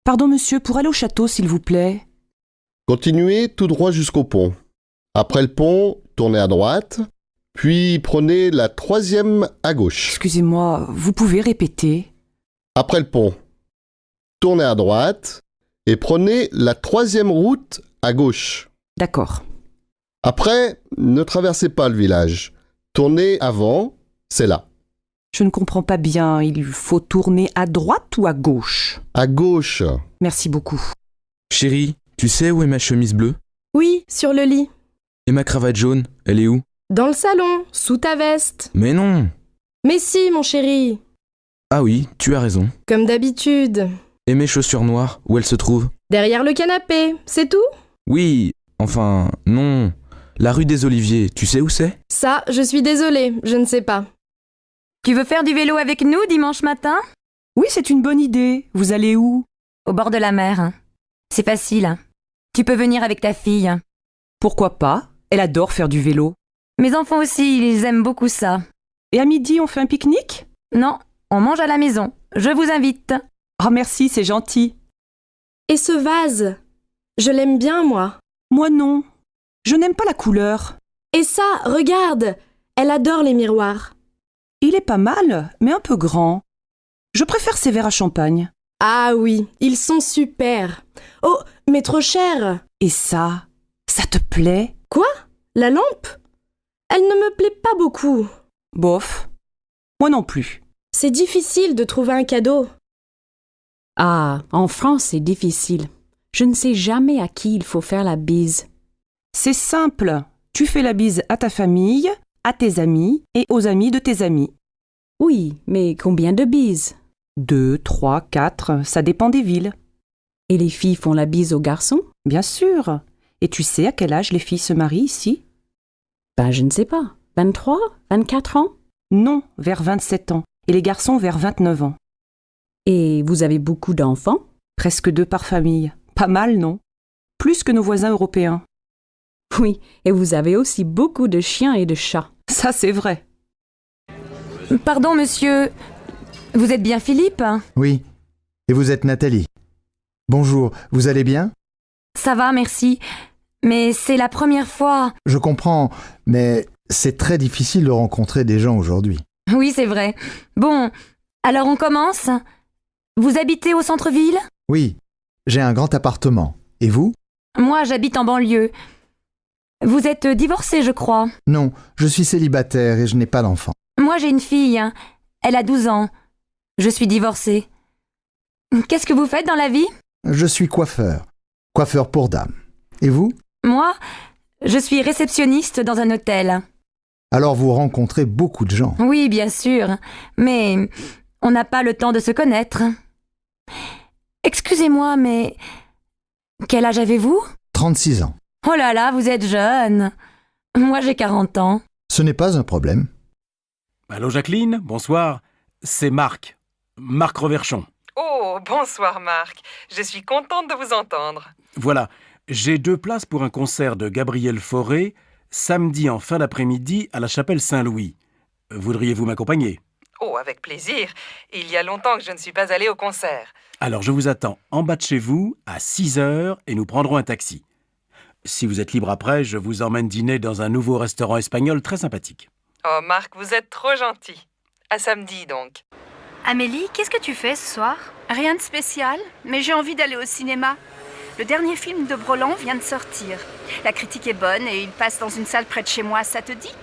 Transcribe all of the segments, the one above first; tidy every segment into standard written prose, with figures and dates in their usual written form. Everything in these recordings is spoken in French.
Pardon monsieur, pour aller au château s'il vous plaît. Continuez tout droit jusqu'au pont. Après le pont, tournez à droite, puis prenez la 3e à gauche. Excusez-moi, vous pouvez répéter? Après le pont, tournez à droite et prenez la 3e route à gauche. D'accord. Après, ne traversez pas le village. Tournez avant, c'est là. Je ne comprends pas bien, il faut tourner à droite ou à gauche? À gauche. Merci beaucoup. Chérie, tu sais où est ma chemise bleue? Oui, sur le lit. Et ma cravate jaune, elle est où? Dans le salon, sous ta veste. Mais non! Mais si, mon chéri. Ah oui, tu as raison. Comme d'habitude. Et mes chaussures noires, où elles se trouvent? Derrière le canapé, c'est tout? Oui, enfin, non. La rue des Oliviers, tu sais où c'est? Ça, je suis désolée, je ne sais pas. Tu veux faire du vélo avec nous dimanche matin? Oui, c'est une bonne idée. Vous allez où? Au bord de la mer. C'est facile. Tu peux venir avec ta fille. Pourquoi pas? Elle adore faire du vélo. Mes enfants aussi, ils aiment beaucoup ça. Et à midi, on fait un pique-nique? Non, on mange à la maison. Je vous invite. Ah merci, c'est gentil. Et ce vase? Je l'aime bien, moi. Moi non. Je n'aime pas la couleur. Et ça, regarde! Elle adore les miroirs. Il est pas mal, mais un peu grand. Je préfère ces verres à champagne. Ah oui, ils sont super. Oh, mais trop cher. Et ça te plaît? Quoi? La lampe? Elle ne me plaît pas beaucoup. Bof. Moi non plus. C'est difficile de trouver un cadeau. Ah, en France, c'est difficile. Je ne sais jamais à qui il faut faire la bise. C'est simple. Tu fais la bise à ta famille, à tes amis et aux amis de tes amis. Oui, mais combien de bises? 2, 3, 4, ça dépend des villes. Et les filles font la bise aux garçons? Bien sûr. Et tu sais à quel âge les filles se marient ici? Ben, je ne sais pas. 23? 24 ans? Non, vers 27 ans. Et les garçons vers 29 ans. Et vous avez beaucoup d'enfants? Presque 2 par famille. Pas mal, non? Plus que nos voisins européens. Oui, et vous avez aussi beaucoup de chiens et de chats. Ça, c'est vrai. Pardon, monsieur. Vous êtes bien Philippe? Oui. Et vous êtes Nathalie. Bonjour, vous allez bien? Ça va, merci. Mais c'est la première fois. Je comprends, mais c'est très difficile de rencontrer des gens aujourd'hui. Oui, c'est vrai. Bon, alors on commence? Vous habitez au centre-ville? Oui, j'ai un grand appartement. Et vous? Moi, j'habite en banlieue. Vous êtes divorcé, je crois. Non, je suis célibataire et je n'ai pas d'enfant. Moi, j'ai une fille. Elle a 12 ans. Je suis divorcée. Qu'est-ce que vous faites dans la vie? Je suis coiffeur. Coiffeur pour dames. Et vous? Moi, je suis réceptionniste dans un hôtel. Alors vous rencontrez beaucoup de gens. Oui, bien sûr. Mais on n'a pas le temps de se connaître. Excusez-moi, mais quel âge avez-vous? 36 ans. Oh là là, vous êtes jeune. Moi, j'ai 40 ans. Ce n'est pas un problème. Allô Jacqueline, bonsoir. C'est Marc. Marc Reverchon. Oh, bonsoir Marc. Je suis contente de vous entendre. Voilà, j'ai 2 places pour un concert de Gabriel Fauré, samedi en fin d'après-midi à la chapelle Saint-Louis. Voudriez-vous m'accompagner? Oh, avec plaisir. Il y a longtemps que je ne suis pas allée au concert. Alors je vous attends en bas de chez vous à 6h et nous prendrons un taxi. Si vous êtes libre après, je vous emmène dîner dans un nouveau restaurant espagnol très sympathique. Oh Marc, vous êtes trop gentil. À samedi donc. Amélie, qu'est-ce que tu fais ce soir? Rien de spécial, mais j'ai envie d'aller au cinéma. Le dernier film de Broland vient de sortir. La critique est bonne et il passe dans une salle près de chez moi, ça te dit?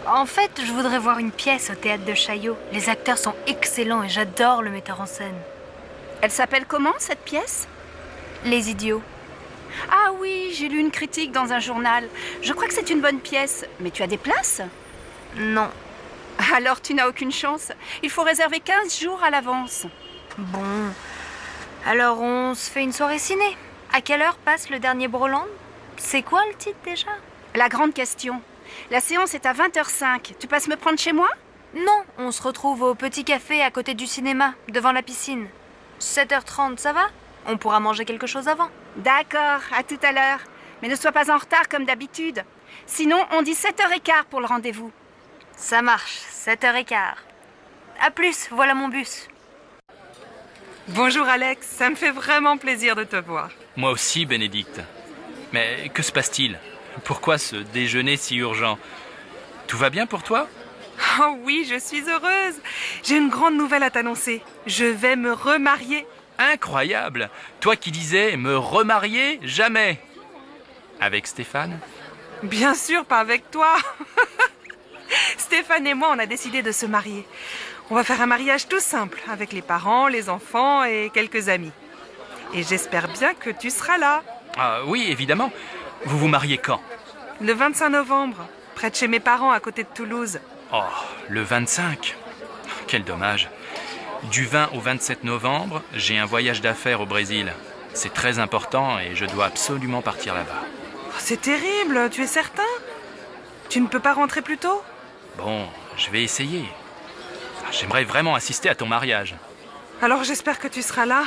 En fait, je voudrais voir une pièce au théâtre de Chaillot. Les acteurs sont excellents et j'adore le metteur en scène. Elle s'appelle comment, cette pièce? Les Idiots. Ah oui, j'ai lu une critique dans un journal. Je crois que c'est une bonne pièce. Mais tu as des places? Non. Alors tu n'as aucune chance. Il faut réserver 15 jours à l'avance. Bon. Alors on se fait une soirée ciné. À quelle heure passe le dernier Broland? C'est quoi le titre déjà? La grande question. La séance est à 20h05. Tu passes me prendre chez moi? Non, on se retrouve au petit café à côté du cinéma, devant la piscine. 7h30, ça va? On pourra manger quelque chose avant. D'accord, à tout à l'heure. Mais ne sois pas en retard comme d'habitude. Sinon, on dit 7h15 pour le rendez-vous. Ça marche, 7h15. À plus, voilà mon bus. Bonjour Alex, ça me fait vraiment plaisir de te voir. Moi aussi, Bénédicte. Mais que se passe-t-il? Pourquoi ce déjeuner si urgent? Tout va bien pour toi? Oh oui, je suis heureuse. J'ai une grande nouvelle à t'annoncer. Je vais me remarier. Incroyable! Toi qui disais me remarier jamais. Avec Stéphane? Bien sûr, pas avec toi. Stéphane et moi, on a décidé de se marier. On va faire un mariage tout simple, avec les parents, les enfants et quelques amis. Et j'espère bien que tu seras là. Ah oui, évidemment. Vous vous mariez quand? Le 25 novembre, près de chez mes parents, à côté de Toulouse. Oh, le 25. Quel dommage. Du 20 au 27 novembre, j'ai un voyage d'affaires au Brésil. C'est très important et je dois absolument partir là-bas. Oh, c'est terrible, tu es certain? Tu ne peux pas rentrer plus tôt? Bon, je vais essayer. J'aimerais vraiment assister à ton mariage. Alors j'espère que tu seras là.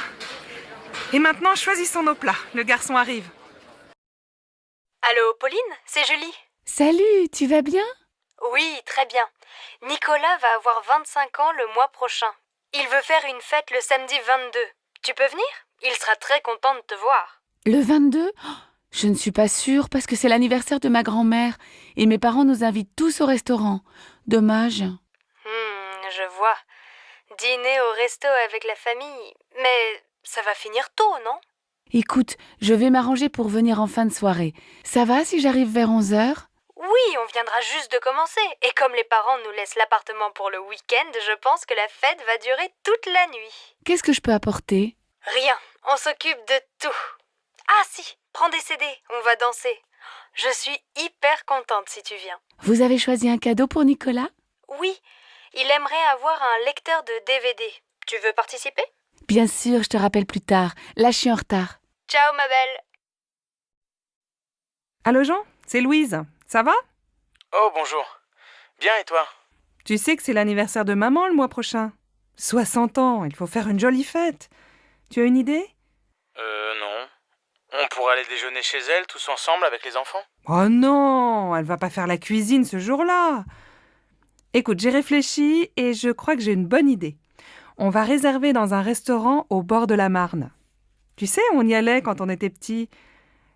Et maintenant, choisissons nos plats. Le garçon arrive. Allô, Pauline, c'est Julie. Salut, tu vas bien? Oui, très bien. Nicolas va avoir 25 ans le mois prochain. Il veut faire une fête le samedi 22. Tu peux venir? Il sera très content de te voir. Le 22? Oh, je ne suis pas sûre parce que c'est l'anniversaire de ma grand-mère et mes parents nous invitent tous au restaurant. Dommage. Je vois. Dîner au resto avec la famille. Mais ça va finir tôt, non? Écoute, je vais m'arranger pour venir en fin de soirée. Ça va si j'arrive vers 11h? Oui, on viendra juste de commencer. Et comme les parents nous laissent l'appartement pour le week-end, je pense que la fête va durer toute la nuit. Qu'est-ce que je peux apporter? Rien, on s'occupe de tout. Ah si, prends des CD, on va danser. Je suis hyper contente si tu viens. Vous avez choisi un cadeau pour Nicolas? Oui, il aimerait avoir un lecteur de DVD. Tu veux participer? Bien sûr, je te rappelle plus tard. Là, je suis en retard. Ciao ma belle. Allô Jean, c'est Louise. Ça va? Oh, bonjour. Bien, et toi? Tu sais que c'est l'anniversaire de maman le mois prochain. 60 ans, il faut faire une jolie fête. Tu as une idée? Non. On pourrait aller déjeuner chez elle, tous ensemble, avec les enfants? Oh non, elle va pas faire la cuisine ce jour-là. Écoute, j'ai réfléchi et je crois que j'ai une bonne idée. On va réserver dans un restaurant au bord de la Marne. Tu sais, on y allait quand on était petits.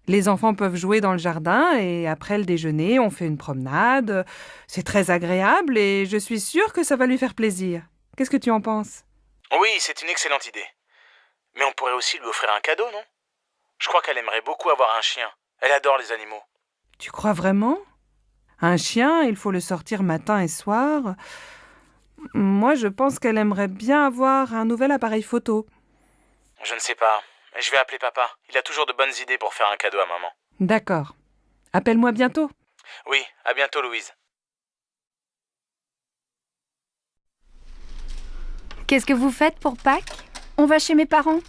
Les enfants peuvent jouer dans le jardin et après le déjeuner, on fait une promenade. C'est très agréable et je suis sûre que ça va lui faire plaisir. Qu'est-ce que tu en penses? Oui, c'est une excellente idée. Mais on pourrait aussi lui offrir un cadeau, non? Je crois qu'elle aimerait beaucoup avoir un chien. Elle adore les animaux. Tu crois vraiment? Un chien, il faut le sortir matin et soir. Moi, je pense qu'elle aimerait bien avoir un nouvel appareil photo. Je ne sais pas. Je vais appeler papa. Il a toujours de bonnes idées pour faire un cadeau à maman. D'accord. Appelle-moi bientôt. Oui, à bientôt, Louise. Qu'est-ce que vous faites pour Pâques? On va chez mes parents.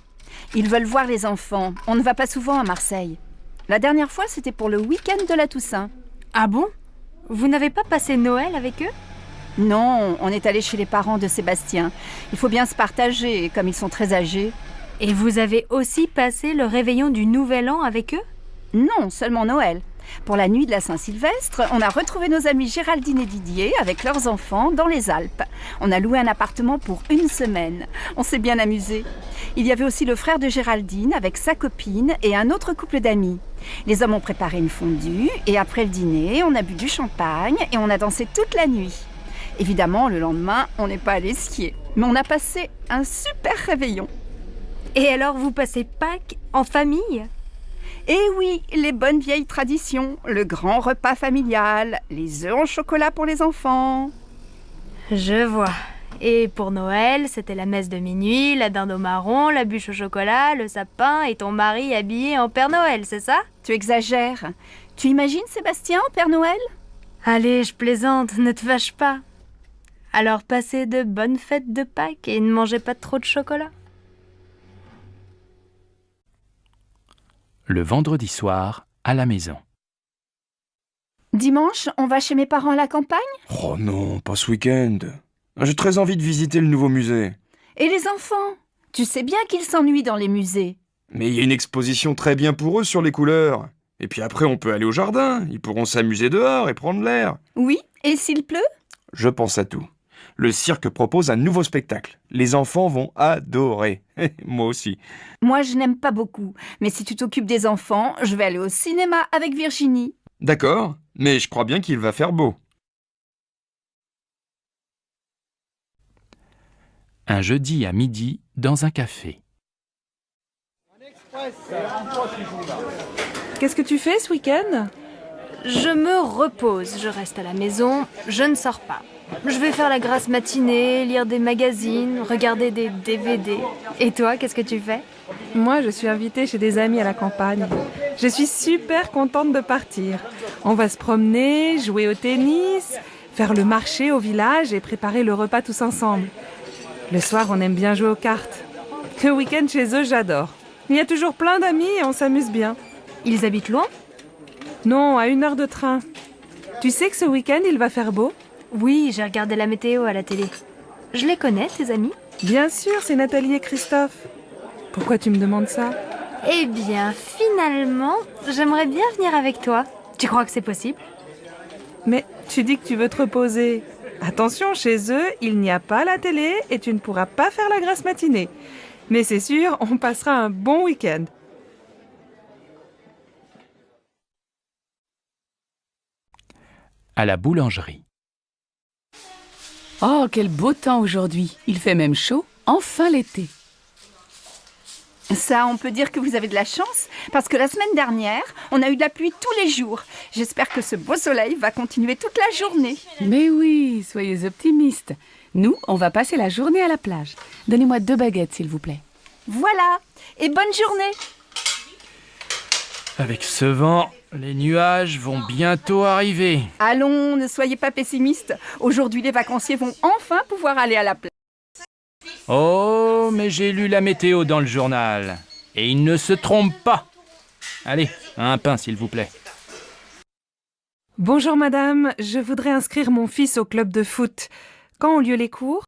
Ils veulent voir les enfants. On ne va pas souvent à Marseille. La dernière fois, c'était pour le week-end de la Toussaint. Ah bon? Vous n'avez pas passé Noël avec eux? Non, on est allé chez les parents de Sébastien. Il faut bien se partager, comme ils sont très âgés. Et vous avez aussi passé le réveillon du Nouvel An avec eux? Non, seulement Noël. Pour la nuit de la Saint-Sylvestre, on a retrouvé nos amis Géraldine et Didier avec leurs enfants dans les Alpes. On a loué un appartement pour une semaine. On s'est bien amusé. Il y avait aussi le frère de Géraldine avec sa copine et un autre couple d'amis. Les hommes ont préparé une fondue et après le dîner, on a bu du champagne et on a dansé toute la nuit. Évidemment, le lendemain, on n'est pas allé skier. Mais on a passé un super réveillon. Et alors, vous passez Pâques en famille? Eh oui, les bonnes vieilles traditions, le grand repas familial, les œufs en chocolat pour les enfants. Je vois. Et pour Noël, c'était la messe de minuit, la dinde au marron, la bûche au chocolat, le sapin et ton mari habillé en Père Noël, c'est ça? Tu exagères. Tu imagines Sébastien en Père Noël? Allez, je plaisante, ne te fâche pas. Alors passez de bonnes fêtes de Pâques et ne mangez pas trop de chocolat. Le vendredi soir, à la maison. Dimanche, on va chez mes parents à la campagne? Oh non, pas ce week-end. J'ai très envie de visiter le nouveau musée. Et les enfants? Tu sais bien qu'ils s'ennuient dans les musées. Mais il y a une exposition très bien pour eux sur les couleurs. Et puis après, on peut aller au jardin. Ils pourront s'amuser dehors et prendre l'air. Oui, et s'il pleut? Je pense à tout. Le cirque propose un nouveau spectacle. Les enfants vont adorer. Moi aussi. Moi, je n'aime pas beaucoup. Mais si tu t'occupes des enfants, je vais aller au cinéma avec Virginie. D'accord, mais je crois bien qu'il va faire beau. Un jeudi à midi, dans un café. Qu'est-ce que tu fais ce week-end? Je me repose, je reste à la maison, je ne sors pas. Je vais faire la grasse matinée, lire des magazines, regarder des DVD. Et toi, qu'est-ce que tu fais? Moi, je suis invitée chez des amis à la campagne. Je suis super contente de partir. On va se promener, jouer au tennis, faire le marché au village et préparer le repas tous ensemble. Le soir, on aime bien jouer aux cartes. Le week-end chez eux, j'adore. Il y a toujours plein d'amis et on s'amuse bien. Ils habitent loin? Non, à 1 heure de train. Tu sais que ce week-end, il va faire beau? Oui, j'ai regardé la météo à la télé. Je les connais, tes amis? Bien sûr, c'est Nathalie et Christophe. Pourquoi tu me demandes ça? Eh bien, finalement, j'aimerais bien venir avec toi. Tu crois que c'est possible? Mais tu dis que tu veux te reposer. Attention, chez eux, il n'y a pas la télé et tu ne pourras pas faire la grasse matinée. Mais c'est sûr, on passera un bon week-end. À la boulangerie. Oh, quel beau temps aujourd'hui. Il fait même chaud. Enfin l'été. Ça, on peut dire que vous avez de la chance, parce que la semaine dernière, on a eu de la pluie tous les jours. J'espère que ce beau soleil va continuer toute la journée. Mais oui, soyez optimistes. Nous, on va passer la journée à la plage. Donnez-moi 2 baguettes, s'il vous plaît. Voilà, et bonne journée. Avec ce vent, les nuages vont bientôt arriver. Allons, ne soyez pas pessimistes. Aujourd'hui, les vacanciers vont enfin pouvoir aller à la plage. Oh, mais j'ai lu la météo dans le journal. Et il ne se trompe pas. Allez, un pain, s'il vous plaît. Bonjour madame, je voudrais inscrire mon fils au club de foot. Quand ont lieu les cours?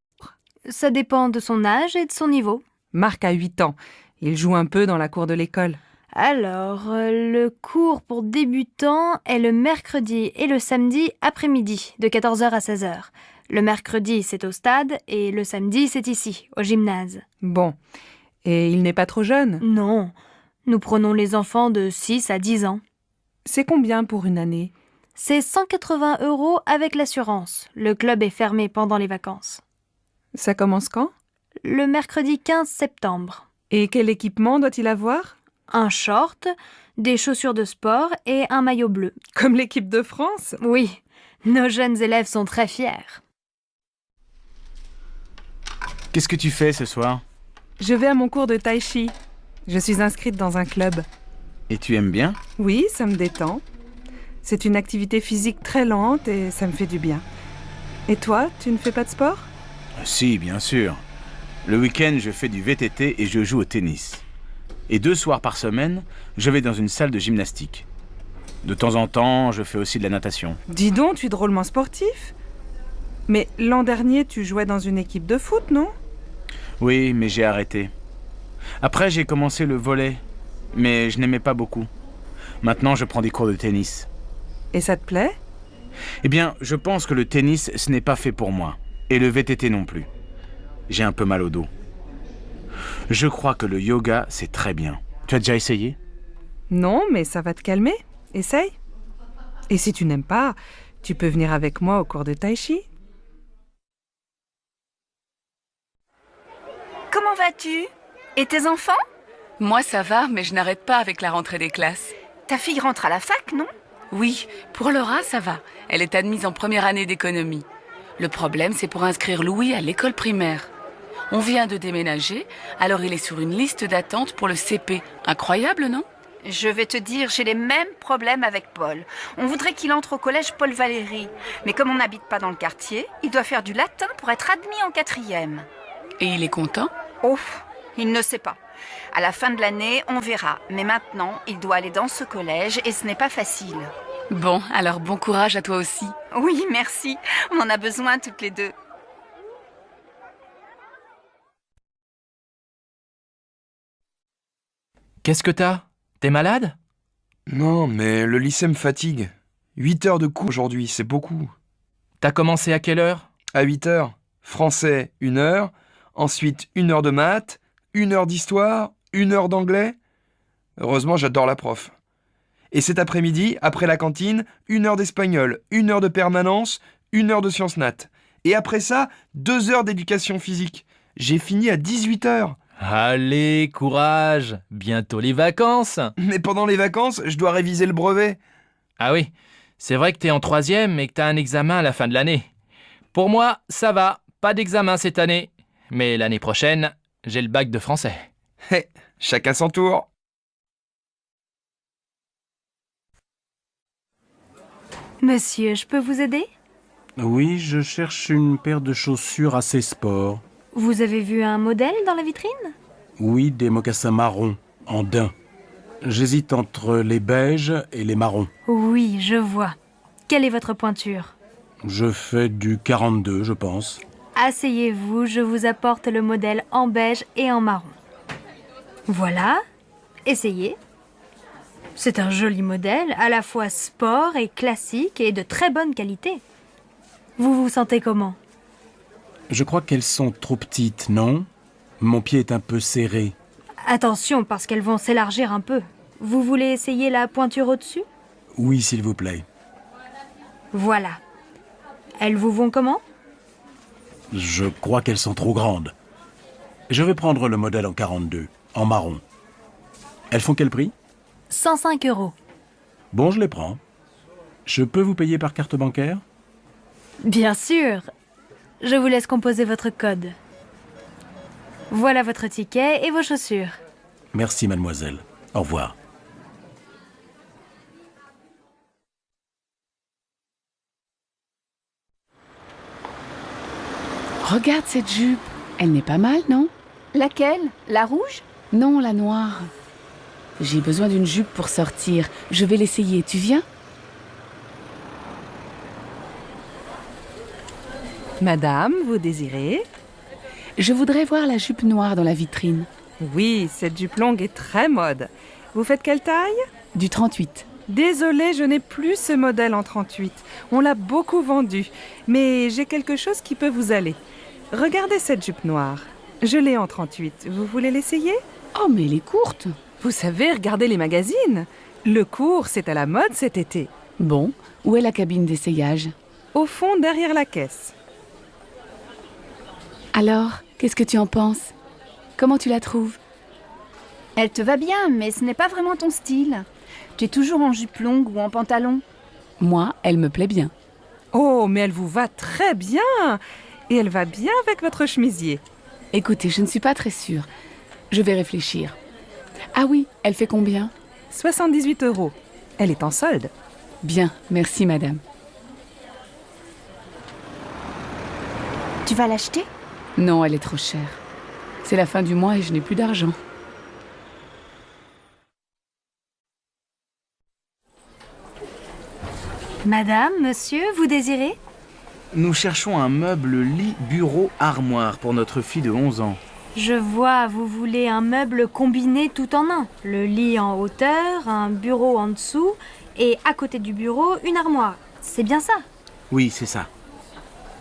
Ça dépend de son âge et de son niveau. Marc a 8 ans. Il joue un peu dans la cour de l'école. Alors, le cours pour débutants est le mercredi et le samedi après-midi, de 14h à 16h. Le mercredi, c'est au stade, et le samedi, c'est ici, au gymnase. Bon. Et il n'est pas trop jeune? Non. Nous prenons les enfants de 6 à 10 ans. C'est combien pour une année? C'est 180 € avec l'assurance. Le club est fermé pendant les vacances. Ça commence quand? Le mercredi 15 septembre. Et quel équipement doit-il avoir? Un short, des chaussures de sport et un maillot bleu. Comme l'équipe de France? Oui, nos jeunes élèves sont très fiers. Qu'est-ce que tu fais ce soir? Je vais à mon cours de tai chi. Je suis inscrite dans un club. Et tu aimes bien? Oui, ça me détend. C'est une activité physique très lente et ça me fait du bien. Et toi, tu ne fais pas de sport? Si, bien sûr. Le week-end, je fais du VTT et je joue au tennis. Et 2 soirs par semaine, je vais dans une salle de gymnastique. De temps en temps, je fais aussi de la natation. Dis donc, tu es drôlement sportif. Mais l'an dernier, tu jouais dans une équipe de foot, non? Oui, mais j'ai arrêté. Après, j'ai commencé le volley, mais je n'aimais pas beaucoup. Maintenant, je prends des cours de tennis. Et ça te plaît? Eh bien, je pense que le tennis, ce n'est pas fait pour moi. Et le VTT non plus. J'ai un peu mal au dos. Je crois que le yoga, c'est très bien. Tu as déjà essayé? Non, mais ça va te calmer. Essaye. Et si tu n'aimes pas, tu peux venir avec moi au cours de tai chi. Comment vas-tu? Et tes enfants? Moi, ça va, mais je n'arrête pas avec la rentrée des classes. Ta fille rentre à la fac, non? Oui, pour Laura, ça va. Elle est admise en première année d'économie. Le problème, c'est pour inscrire Louis à l'école primaire. On vient de déménager, alors il est sur une liste d'attente pour le CP. Incroyable, non? Je vais te dire, j'ai les mêmes problèmes avec Paul. On voudrait qu'il entre au collège Paul Valéry. Mais comme on n'habite pas dans le quartier, il doit faire du latin pour être admis en 4e. Et il est content? Oh, il ne sait pas. À la fin de l'année, on verra. Mais maintenant, il doit aller dans ce collège et ce n'est pas facile. Bon, alors bon courage à toi aussi. Oui, merci. On en a besoin toutes les deux. Qu'est-ce que t'as? T'es malade? Non, mais le lycée me fatigue. 8 heures de cours aujourd'hui, c'est beaucoup. T'as commencé à quelle heure? À 8 heures. Français, 1 heure. Ensuite, 1 heure de maths, 1 heure d'histoire, 1 heure d'anglais. Heureusement, j'adore la prof. Et cet après-midi, après la cantine, 1 heure d'espagnol, 1 heure de permanence, 1 heure de sciences nat. Et après ça, 2 heures d'éducation physique. J'ai fini à 18 heures. Allez, courage, bientôt les vacances. Mais pendant les vacances, je dois réviser le brevet. Ah oui, c'est vrai que t'es en 3e et que t'as un examen à la fin de l'année. Pour moi, ça va, pas d'examen cette année. Mais l'année prochaine, j'ai le bac de français. Hé, chacun son tour. Monsieur, je peux vous aider? Oui, je cherche une paire de chaussures assez sport. Vous avez vu un modèle dans la vitrine? Oui, des mocassins marrons, en daim. J'hésite entre les beiges et les marrons. Oui, je vois. Quelle est votre pointure? Je fais du 42, je pense. Asseyez-vous, je vous apporte le modèle en beige et en marron. Voilà, essayez. C'est un joli modèle, à la fois sport et classique et de très bonne qualité. Vous vous sentez comment? Je crois qu'elles sont trop petites, non? Mon pied est un peu serré. Attention, parce qu'elles vont s'élargir un peu. Vous voulez essayer la pointure au-dessus? Oui, s'il vous plaît. Voilà. Elles vous vont comment? Je crois qu'elles sont trop grandes. Je vais prendre le modèle en 42, en marron. Elles font quel prix? 105 €. Bon, je les prends. Je peux vous payer par carte bancaire? Bien sûr. Je vous laisse composer votre code. Voilà votre ticket et vos chaussures. Merci, mademoiselle. Au revoir. Regarde cette jupe. Elle n'est pas mal, non? Laquelle? La rouge? Non, la noire. J'ai besoin d'une jupe pour sortir. Je vais l'essayer. Tu viens? Madame, vous désirez? Je voudrais voir la jupe noire dans la vitrine. Oui, cette jupe longue est très mode. Vous faites quelle taille? Du 38. Désolée, je n'ai plus ce modèle en 38. On l'a beaucoup vendu. Mais j'ai quelque chose qui peut vous aller. Regardez cette jupe noire. Je l'ai en 38. Vous voulez l'essayer? Oh, mais elle est courte. Vous savez, regardez les magazines. Le court, c'est à la mode cet été. Bon, où est la cabine d'essayage? Au fond, derrière la caisse. Alors, qu'est-ce que tu en penses? Comment tu la trouves? Elle te va bien, mais ce n'est pas vraiment ton style. Tu es toujours en jupe longue ou en pantalon. Moi, elle me plaît bien. Oh, mais elle vous va très bien. Et elle va bien avec votre chemisier. Écoutez, je ne suis pas très sûre. Je vais réfléchir. Ah oui, elle fait combien? 78 €. Elle est en solde. Bien, merci madame. Tu vas l'acheter? Non, elle est trop chère. C'est la fin du mois et je n'ai plus d'argent. Madame, monsieur, vous désirez? Nous cherchons un meuble lit, bureau, armoire pour notre fille de 11 ans. Je vois, vous voulez un meuble combiné tout en un. Le lit en hauteur, un bureau en dessous et à côté du bureau, une armoire. C'est bien ça? Oui, c'est ça.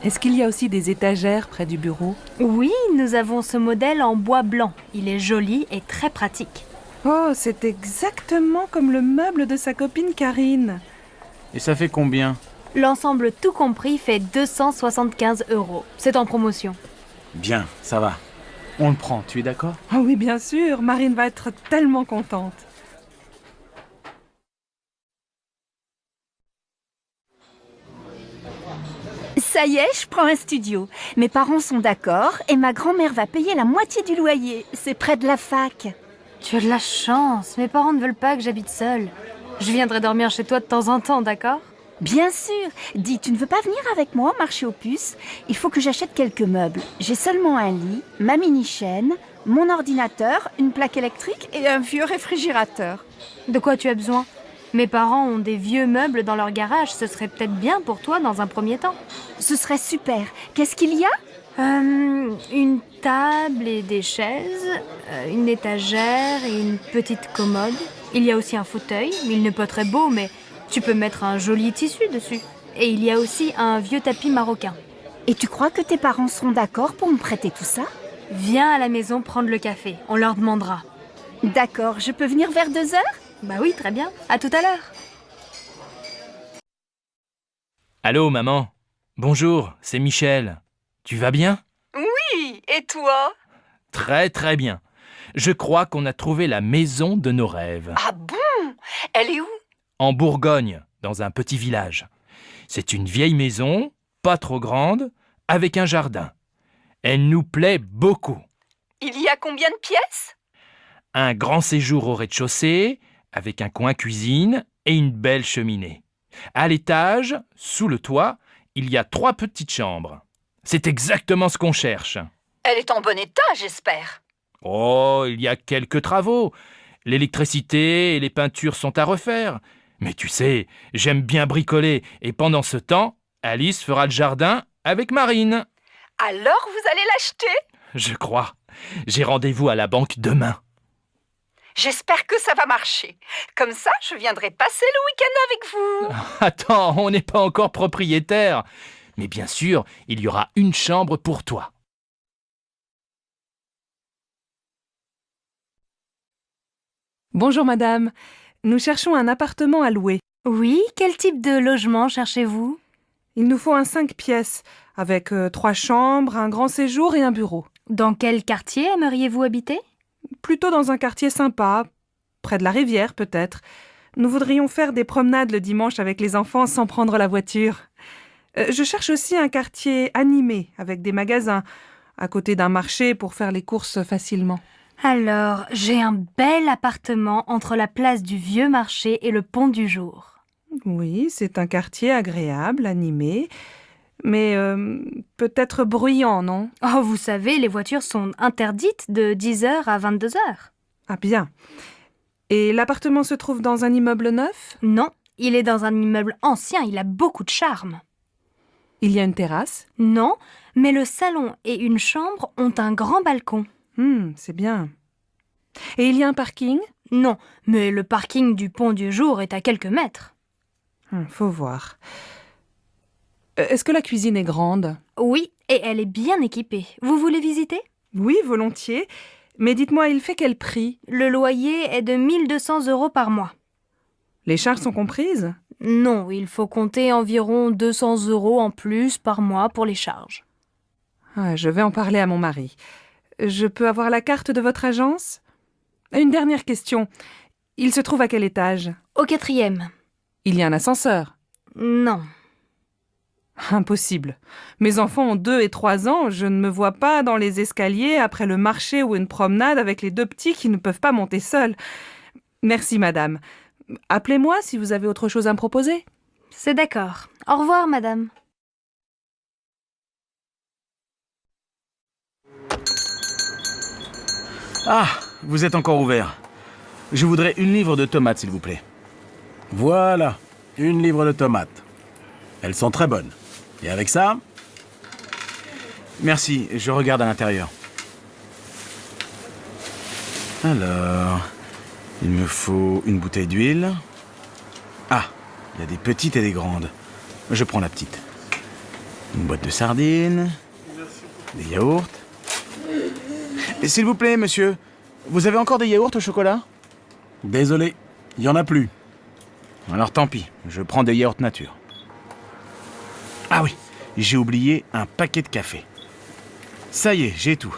Est-ce qu'il y a aussi des étagères près du bureau? Oui, nous avons ce modèle en bois blanc. Il est joli et très pratique. Oh, c'est exactement comme le meuble de sa copine Karine. Et ça fait combien? L'ensemble tout compris fait 275 €. C'est en promotion. Bien, ça va. On le prend, tu es d'accord? Oh oui, bien sûr, Marine va être tellement contente. Ça y est, je prends un studio. Mes parents sont d'accord et ma grand-mère va payer la moitié du loyer. C'est près de la fac. Tu as de la chance. Mes parents ne veulent pas que j'habite seule. Je viendrai dormir chez toi de temps en temps, d'accord? Bien sûr. Dis, tu ne veux pas venir avec moi marcher aux puces? Il faut que j'achète quelques meubles. J'ai seulement un lit, ma mini-chaîne, mon ordinateur, une plaque électrique et un vieux réfrigérateur. De quoi tu as besoin? Mes parents ont des vieux meubles dans leur garage. Ce serait peut-être bien pour toi dans un premier temps. Ce serait super. Qu'est-ce qu'il y a? Une table et des chaises, une étagère et une petite commode. Il y a aussi un fauteuil. Il n'est pas très beau, mais tu peux mettre un joli tissu dessus. Et il y a aussi un vieux tapis marocain. Et tu crois que tes parents seront d'accord pour me prêter tout ça? Viens à la maison prendre le café, on leur demandera. D'accord, je peux venir vers 2 heures? Bah oui, très bien. À tout à l'heure. Allô, maman. Bonjour, c'est Michel. Tu vas bien? Oui, et toi? Très très bien. Je crois qu'on a trouvé la maison de nos rêves. Ah bon? Elle est où? En Bourgogne, dans un petit village. C'est une vieille maison, pas trop grande, avec un jardin. Elle nous plaît beaucoup. Il y a combien de pièces? Un grand séjour au rez-de-chaussée, avec un coin cuisine et une belle cheminée. À l'étage, sous le toit, il y a 3 petites chambres. C'est exactement ce qu'on cherche. Elle est en bon état, j'espère. Oh, il y a quelques travaux. L'électricité et les peintures sont à refaire. Mais tu sais, j'aime bien bricoler et pendant ce temps, Alice fera le jardin avec Marine. Alors vous allez l'acheter? Je crois. J'ai rendez-vous à la banque demain. J'espère que ça va marcher. Comme ça, je viendrai passer le week-end avec vous. Attends, on n'est pas encore propriétaire. Mais bien sûr, il y aura une chambre pour toi. Bonjour madame, nous cherchons un appartement à louer. Oui, quel type de logement cherchez-vous? Il nous faut un 5 pièces, avec 3 chambres, un grand séjour et un bureau. Dans quel quartier aimeriez-vous habiter? Plutôt dans un quartier sympa, près de la rivière peut-être. Nous voudrions faire des promenades le dimanche avec les enfants sans prendre la voiture. Je cherche aussi un quartier animé, avec des magasins, à côté d'un marché pour faire les courses facilement. Alors, j'ai un bel appartement entre la place du Vieux Marché et le Pont du Jour. Oui, c'est un quartier agréable, animé, mais peut-être bruyant, non? Oh, vous savez, les voitures sont interdites de 10h à 22h. Ah bien. Et l'appartement se trouve dans un immeuble neuf? Non, il est dans un immeuble ancien, il a beaucoup de charme. Il y a une terrasse? Non, mais le salon et une chambre ont un grand balcon. C'est bien. Et il y a un parking? Non, mais le parking du Pont du Jour est à quelques mètres. Faut voir. Est-ce que la cuisine est grande? Oui, et elle est bien équipée. Vous voulez visiter? Oui, volontiers. Mais dites-moi, il fait quel prix? Le loyer est de 1 200 € par mois. Les charges sont comprises? Non, il faut compter environ 200 € en plus par mois pour les charges. Je vais en parler à mon mari. Je peux avoir la carte de votre agence? Une dernière question. Il se trouve à quel étage? Au 4e. Il y a un ascenseur? Non. Impossible. Mes enfants ont 2 et 3 ans, je ne me vois pas dans les escaliers après le marché ou une promenade avec les 2 petits qui ne peuvent pas monter seuls. Merci madame. Appelez-moi si vous avez autre chose à me proposer. C'est d'accord. Au revoir madame. Ah, vous êtes encore ouvert. Je voudrais 1 livre de tomates, s'il vous plaît. Voilà, 1 livre de tomates. Elles sont très bonnes. Et avec ça? Merci, je regarde à l'intérieur. Alors, il me faut une bouteille d'huile. Ah, il y a des petites et des grandes. Je prends la petite. Une boîte de sardines. Des yaourts. Et s'il vous plaît, monsieur, vous avez encore des yaourts au chocolat? Désolé, il n'y en a plus. Alors tant pis, je prends des yaourts nature. Ah oui, j'ai oublié un paquet de café. Ça y est, j'ai tout.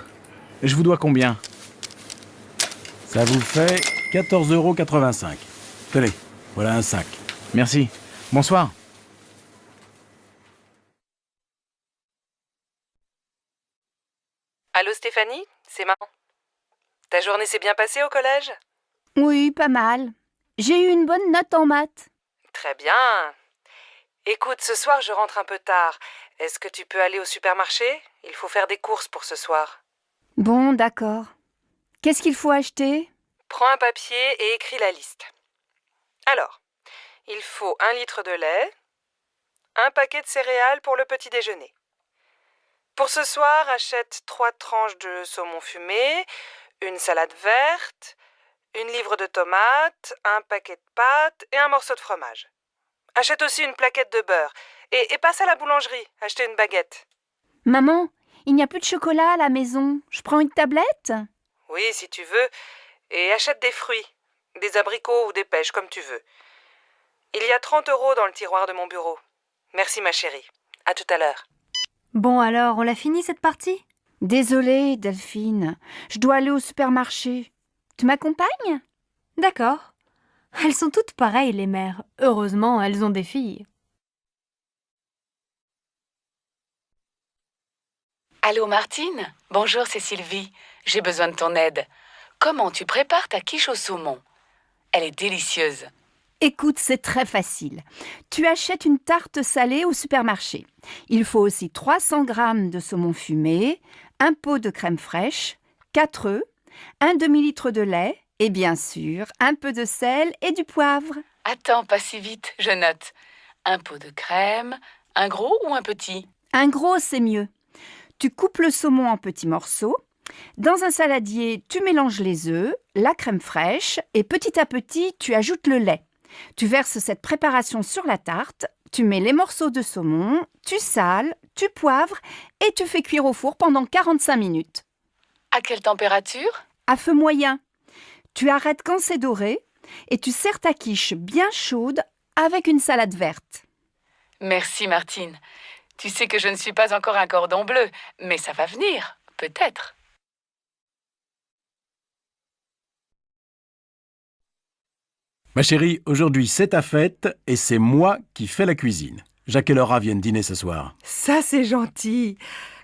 Je vous dois combien? Ça vous fait 14,85 €. Tenez, voilà un sac. Merci. Bonsoir. Allô Stéphanie, c'est maman. Ta journée s'est bien passée au collège? Oui, pas mal. J'ai eu une bonne note en maths. Très bien. Écoute, ce soir je rentre un peu tard. Est-ce que tu peux aller au supermarché? Il faut faire des courses pour ce soir. Bon, d'accord. Qu'est-ce qu'il faut acheter? Prends un papier et écris la liste. Alors, il faut 1 litre de lait, un paquet de céréales pour le petit déjeuner. Pour ce soir, achète 3 tranches de saumon fumé, une salade verte, 1 livre de tomates, un paquet de pâtes et un morceau de fromage. Achète aussi une plaquette de beurre et passe à la boulangerie, acheter une baguette. Maman, il n'y a plus de chocolat à la maison. Je prends une tablette? Oui, si tu veux. Et achète des fruits, des abricots ou des pêches, comme tu veux. Il y a 30 € dans le tiroir de mon bureau. Merci ma chérie. À tout à l'heure. Bon alors, on l'a fini cette partie? Désolée, Delphine. Je dois aller au supermarché. Tu m'accompagnes? D'accord. Elles sont toutes pareilles, les mères. Heureusement, elles ont des filles. Allô Martine? Bonjour, c'est Sylvie. J'ai besoin de ton aide. Comment tu prépares ta quiche au saumon? Elle est délicieuse. Écoute, c'est très facile. Tu achètes une tarte salée au supermarché. Il faut aussi 300 g de saumon fumé, un pot de crème fraîche, 4 œufs, un demi-litre de lait et bien sûr un peu de sel et du poivre. Attends, pas si vite, je note. Un pot de crème, un gros ou un petit? Un gros, c'est mieux. Tu coupes le saumon en petits morceaux. Dans un saladier, tu mélanges les œufs, la crème fraîche et petit à petit, tu ajoutes le lait. Tu verses cette préparation sur la tarte, tu mets les morceaux de saumon, tu sales, tu poivres et tu fais cuire au four pendant 45 minutes. À quelle température? À feu moyen. Tu arrêtes quand c'est doré et tu sers ta quiche bien chaude avec une salade verte. Merci Martine. Tu sais que je ne suis pas encore un cordon bleu, mais ça va venir, peut-être. Ma chérie, aujourd'hui c'est ta fête et c'est moi qui fais la cuisine. Jacques et Laura viennent dîner ce soir. Ça, c'est gentil.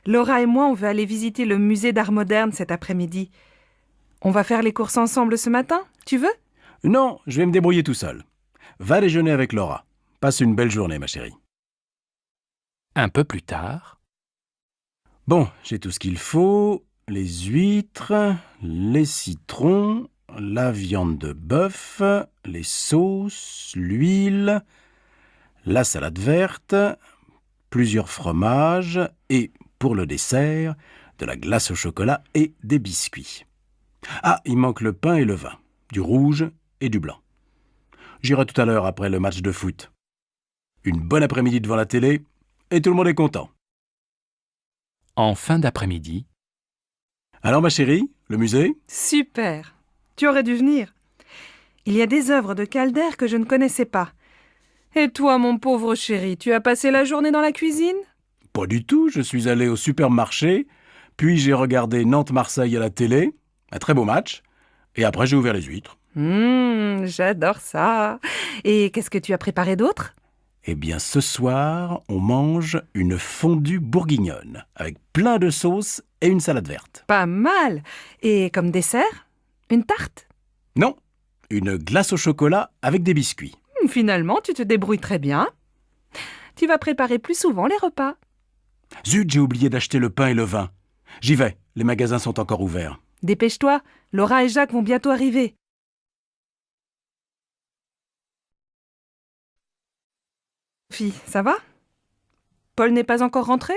Laura et moi, on veut aller visiter le musée d'art moderne cet après-midi. On va faire les courses ensemble ce matin, tu veux? Non, je vais me débrouiller tout seul. Va déjeuner avec Laura. Passe une belle journée, ma chérie. Un peu plus tard. Bon, j'ai tout ce qu'il faut. Les huîtres, les citrons, la viande de bœuf, les sauces, l'huile, la salade verte, plusieurs fromages et, pour le dessert, de la glace au chocolat et des biscuits. Ah, il manque le pain et le vin, du rouge et du blanc. J'irai tout à l'heure après le match de foot. Une bonne après-midi devant la télé et tout le monde est content. En fin d'après-midi. Alors ma chérie, le musée? Super. Tu aurais dû venir. Il y a des œuvres de Calder que je ne connaissais pas. Et toi, mon pauvre chéri, tu as passé la journée dans la cuisine? Pas du tout, je suis allé au supermarché, puis j'ai regardé Nantes-Marseille à la télé, un très beau match, et après j'ai ouvert les huîtres. J'adore ça. Et qu'est-ce que tu as préparé d'autre? Eh bien, ce soir, on mange une fondue bourguignonne, avec plein de sauces et une salade verte. Pas mal. Et comme dessert? Une tarte? Non, une glace au chocolat avec des biscuits. Finalement, tu te débrouilles très bien. Tu vas préparer plus souvent les repas. Zut, j'ai oublié d'acheter le pain et le vin. J'y vais, les magasins sont encore ouverts. Dépêche-toi, Laura et Jacques vont bientôt arriver. Fille, ça va? Paul n'est pas encore rentré?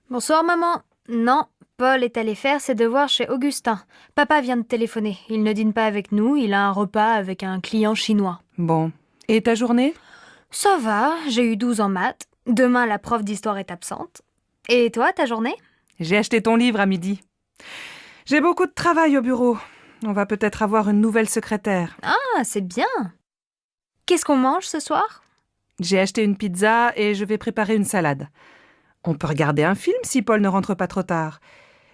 Bonsoir maman. Non, Paul est allé faire ses devoirs chez Augustin. Papa vient de téléphoner. Il ne dîne pas avec nous, il a un repas avec un client chinois. Bon. Et ta journée? Ça va, j'ai eu 12 en maths. Demain, la prof d'histoire est absente. Et toi, ta journée? J'ai acheté ton livre à midi. J'ai beaucoup de travail au bureau. On va peut-être avoir une nouvelle secrétaire. Ah, c'est bien. Qu'est-ce qu'on mange ce soir? J'ai acheté une pizza et je vais préparer une salade. On peut regarder un film si Paul ne rentre pas trop tard.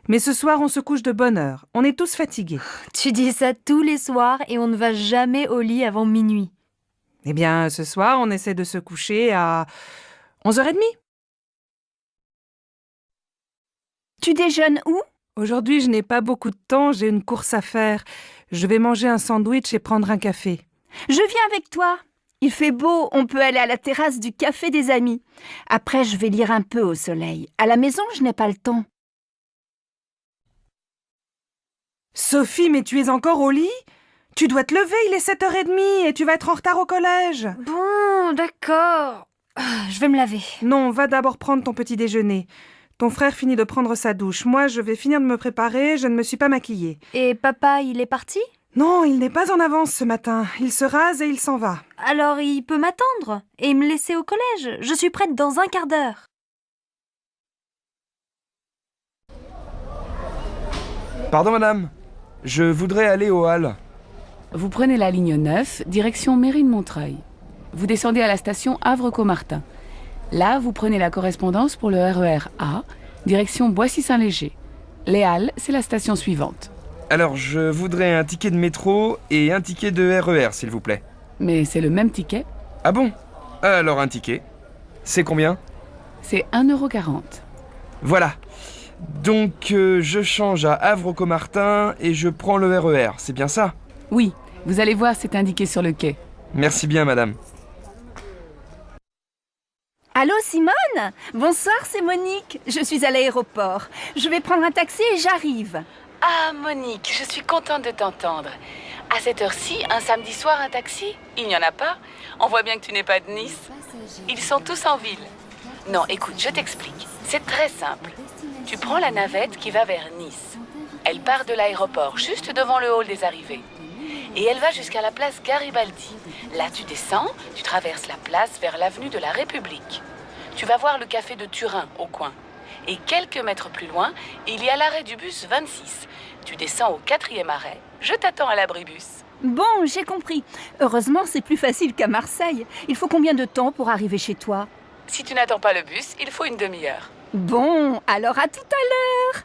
Mais ce soir, on se couche de bonne heure. On est tous fatigués. Tu dis ça tous les soirs et on ne va jamais au lit avant minuit. Eh bien, ce soir, on essaie de se coucher à 11h30. Tu déjeunes où? Aujourd'hui, je n'ai pas beaucoup de temps, j'ai une course à faire. Je vais manger un sandwich et prendre un café. Je viens avec toi. Il fait beau, on peut aller à la terrasse du café des amis. Après, je vais lire un peu au soleil. À la maison, je n'ai pas le temps. Sophie, mais tu es encore au lit? Tu dois te lever, il est 7h30 et tu vas être en retard au collège. Bon, d'accord. Je vais me laver. Non, va d'abord prendre ton petit déjeuner. Ton frère finit de prendre sa douche. Moi, je vais finir de me préparer, je ne me suis pas maquillée. Et papa, il est parti? Non, il n'est pas en avance ce matin. Il se rase et il s'en va. Alors il peut m'attendre et me laisser au collège. Je suis prête dans un quart d'heure. Pardon madame, je voudrais aller aux Halles. Vous prenez la ligne 9, direction Mairie de Montreuil. Vous descendez à la station Havre-Caumartin. Là, vous prenez la correspondance pour le RER A, direction Boissy-Saint-Léger. Les Halles, c'est la station suivante. Alors, je voudrais un ticket de métro et un ticket de RER, s'il vous plaît. Mais c'est le même ticket. Ah bon? Alors un ticket. C'est combien? C'est 1,40 €. Voilà. Donc, je change à Havre-Caumartin et je prends le RER, c'est bien ça? Oui, vous allez voir, c'est indiqué sur le quai. Merci bien, madame. Allô Simone? Bonsoir, c'est Monique. Je suis à l'aéroport. Je vais prendre un taxi et j'arrive. Ah, Monique, je suis contente de t'entendre. À cette heure-ci, un samedi soir, un taxi? Il n'y en a pas? On voit bien que tu n'es pas de Nice. Ils sont tous en ville. Non, écoute, je t'explique. C'est très simple. Tu prends la navette qui va vers Nice. Elle part de l'aéroport, juste devant le hall des arrivées. Et elle va jusqu'à la place Garibaldi. Là, tu descends, tu traverses la place vers l'avenue de la République. Tu vas voir le café de Turin, au coin. Et quelques mètres plus loin, il y a l'arrêt du bus 26. Tu descends au 4e arrêt. Je t'attends à l'abribus. Bon, j'ai compris. Heureusement, c'est plus facile qu'à Marseille. Il faut combien de temps pour arriver chez toi? Si tu n'attends pas le bus, il faut une demi-heure. Bon, alors à tout à l'heure.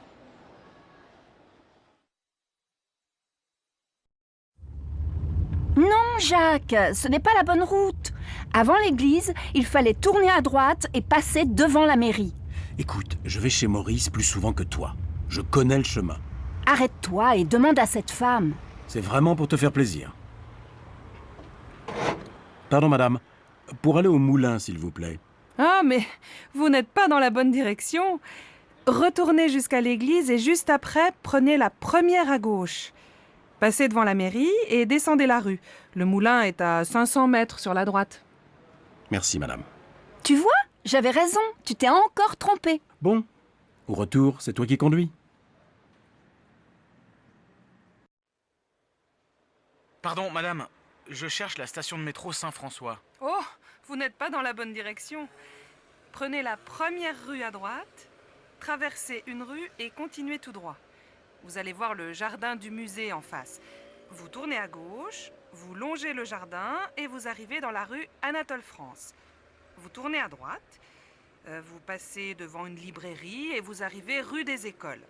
Non, Jacques, ce n'est pas la bonne route. Avant l'église, il fallait tourner à droite et passer devant la mairie. Écoute, je vais chez Maurice plus souvent que toi. Je connais le chemin. Arrête-toi et demande à cette femme. C'est vraiment pour te faire plaisir. Pardon, madame. Pour aller au moulin, s'il vous plaît. Ah, mais vous n'êtes pas dans la bonne direction. Retournez jusqu'à l'église et juste après, prenez la première à gauche. Passez devant la mairie et descendez la rue. Le moulin est à 500 mètres sur la droite. Merci, madame. Tu vois, j'avais raison. Tu t'es encore trompé. Bon, au retour, c'est toi qui conduis. Pardon, madame. Je cherche la station de métro Saint-François. Oh, vous n'êtes pas dans la bonne direction. Prenez la première rue à droite, traversez une rue et continuez tout droit. Vous allez voir le jardin du musée en face. Vous tournez à gauche, vous longez le jardin et vous arrivez dans la rue Anatole France. Vous tournez à droite, vous passez devant une librairie et vous arrivez rue des Écoles.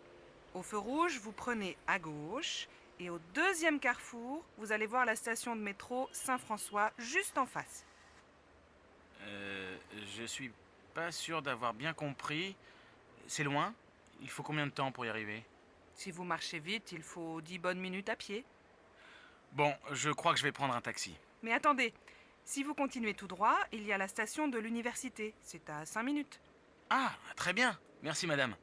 Au feu rouge, vous prenez à gauche et au deuxième carrefour, vous allez voir la station de métro Saint-François juste en face. Je suis pas sûr d'avoir bien compris. C'est loin? Il faut combien de temps pour y arriver? Si vous marchez vite, il faut 10 bonnes minutes à pied. Bon, je crois que je vais prendre un taxi. Mais attendez, si vous continuez tout droit, il y a la station de l'université. C'est à 5 minutes. Ah, très bien. Merci, madame.